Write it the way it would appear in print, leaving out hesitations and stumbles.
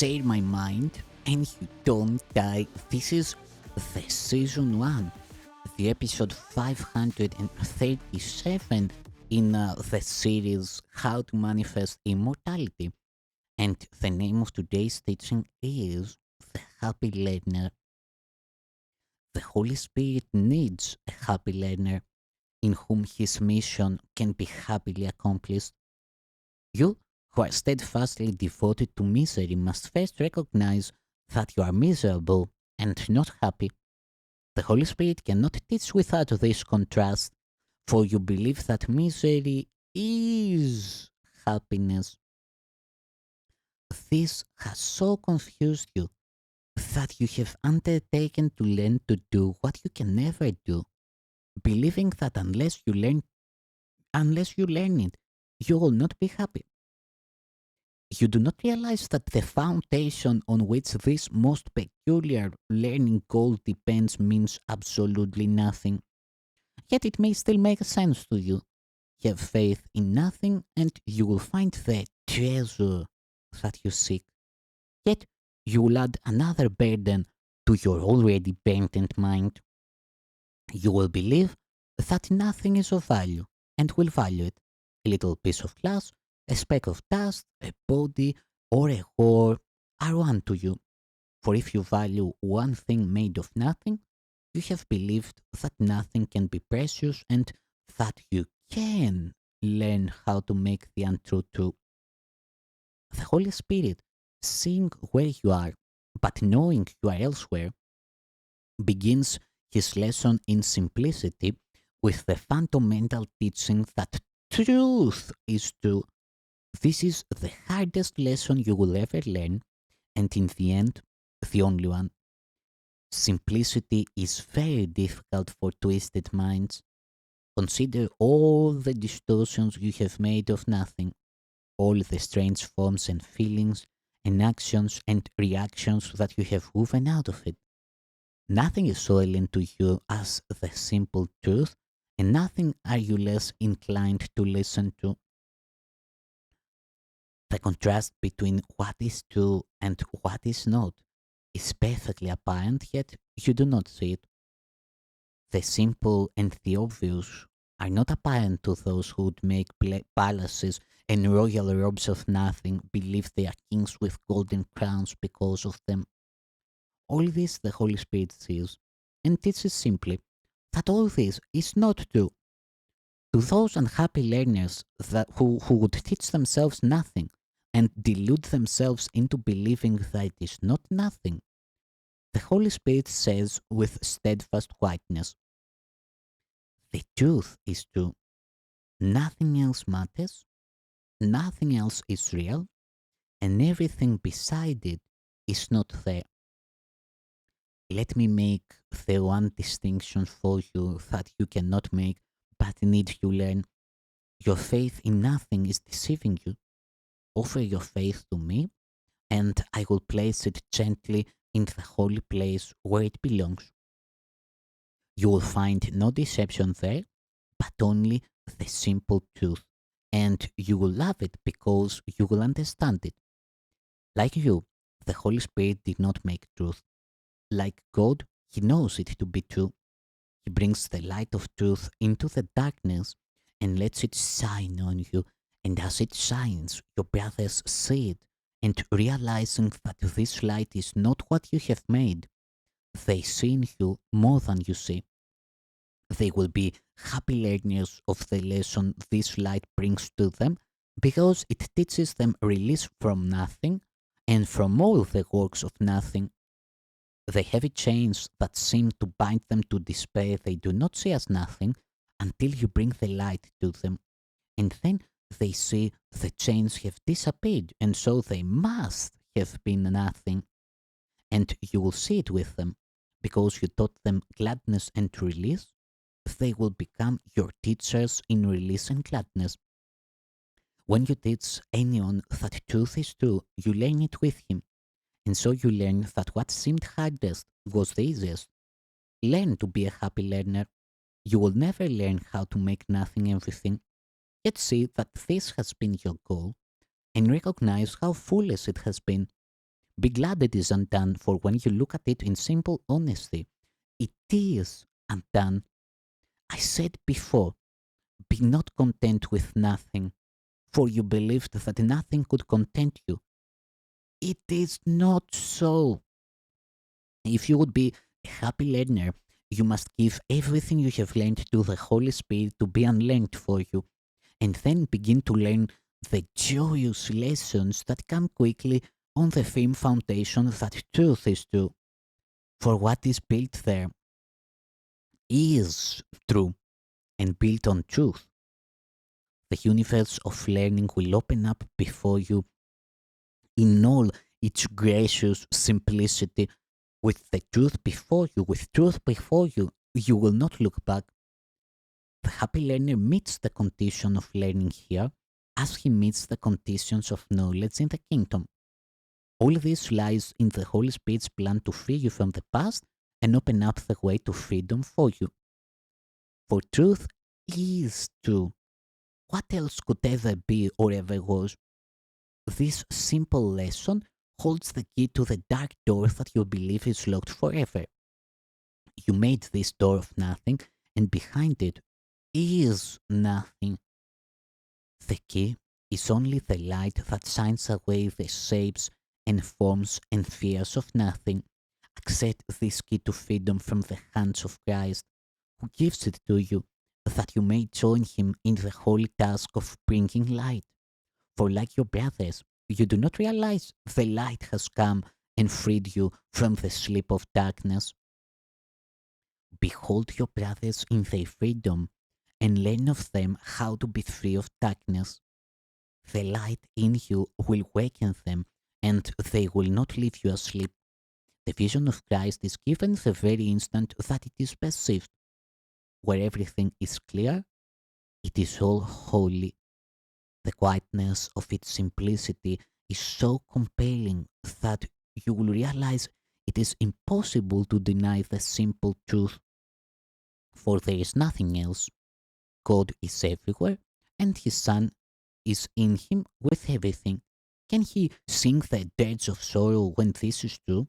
share my mind and you don't die. This is the season 1, the episode 537 in the series How to Manifest Immortality. And the name of today's teaching is The Happy Learner. The Holy Spirit needs a happy learner in whom his mission can be happily accomplished. You who are steadfastly devoted to misery must first recognize that you are miserable and not happy. The Holy Spirit cannot teach without this contrast, for you believe that misery is happiness. This has so confused you that you have undertaken to learn to do what you can never do, believing that unless you learn it, you will not be happy. You do not realize that the foundation on which this most peculiar learning goal depends means absolutely nothing. Yet it may still make sense to you. Have faith in nothing and you will find the treasure that you seek. Yet you will add another burden to your already burdened mind. You will believe that nothing is of value and will value it. A little piece of glass, a speck of dust, a body, or a whore are one to you. For if you value one thing made of nothing, you have believed that nothing can be precious and that you can learn how to make the untrue true. The Holy Spirit, seeing where you are, but knowing you are elsewhere, begins his lesson in simplicity with the fundamental teaching that truth is true. This is the hardest lesson you will ever learn, and in the end, the only one. Simplicity is very difficult for twisted minds. Consider all the distortions you have made of nothing, all the strange forms and feelings and actions and reactions that you have woven out of it. Nothing is so alien to you as the simple truth, and nothing are you less inclined to listen to. The contrast between what is true and what is not is perfectly apparent, yet you do not see it. The simple and the obvious are not apparent to those who would make palaces and royal robes of nothing, believe they are kings with golden crowns because of them. All this the Holy Spirit sees and teaches simply that all this is not true. To those unhappy learners who would teach themselves nothing and delude themselves into believing that it is not nothing, the Holy Spirit says with steadfast quietness, the truth is true. Nothing else matters, nothing else is real, and everything beside it is not there. Let me make the one distinction for you that you cannot make but need you learn. Your faith in nothing is deceiving you. Offer your faith to me, and I will place it gently in the holy place where it belongs. You will find no deception there, but only the simple truth, and you will love it because you will understand it. Like you, the Holy Spirit did not make truth. Like God, He knows it to be true. He brings the light of truth into the darkness and lets it shine on you. And as it shines, your brothers see it, and realizing that this light is not what you have made, they see in you more than you see. They will be happy learners of the lesson this light brings to them because it teaches them release from nothing and from all the works of nothing. The heavy chains that seem to bind them to despair they do not see as nothing until you bring the light to them. And then they see the chains have disappeared and so they must have been nothing. And you will see it with them. Because you taught them gladness and release, they will become your teachers in release and gladness. When you teach anyone that truth is true, you learn it with him. And so you learn that what seemed hardest was the easiest. Learn to be a happy learner. You will never learn how to make nothing everything. Yet see that this has been your goal and recognize how foolish it has been. Be glad it is undone, for when you look at it in simple honesty, it is undone. I said before, be not content with nothing, for you believed that nothing could content you. It is not so. If you would be a happy learner, you must give everything you have learned to the Holy Spirit to be unlearned for you, and then begin to learn the joyous lessons that come quickly on the firm foundation that truth is true. For what is built there is true and built on truth. The universe of learning will open up before you in all its gracious simplicity, with the truth before you, with truth before you. You will not look back. The happy learner meets the condition of learning here as he meets the conditions of knowledge in the kingdom. All this lies in the Holy Spirit's plan to free you from the past and open up the way to freedom for you. For truth is true. What else could ever be or ever was? This simple lesson holds the key to the dark door that you believe is locked forever. You made this door of nothing, and behind it is nothing. The key is only the light that shines away the shapes and forms and fears of nothing. Accept this key to freedom from the hands of Christ, who gives it to you, that you may join him in the holy task of bringing light. For like your brothers, you do not realize the light has come and freed you from the sleep of darkness. Behold your brothers in their freedom, and learn of them how to be free of darkness. The light in you will waken them, and they will not leave you asleep. The vision of Christ is given the very instant that it is perceived. Where everything is clear, it is all holy. The quietness of its simplicity is so compelling that you will realize it is impossible to deny the simple truth, for there is nothing else. God is everywhere, and His Son is in Him with everything. Can He sing the dirge of sorrow when this is true?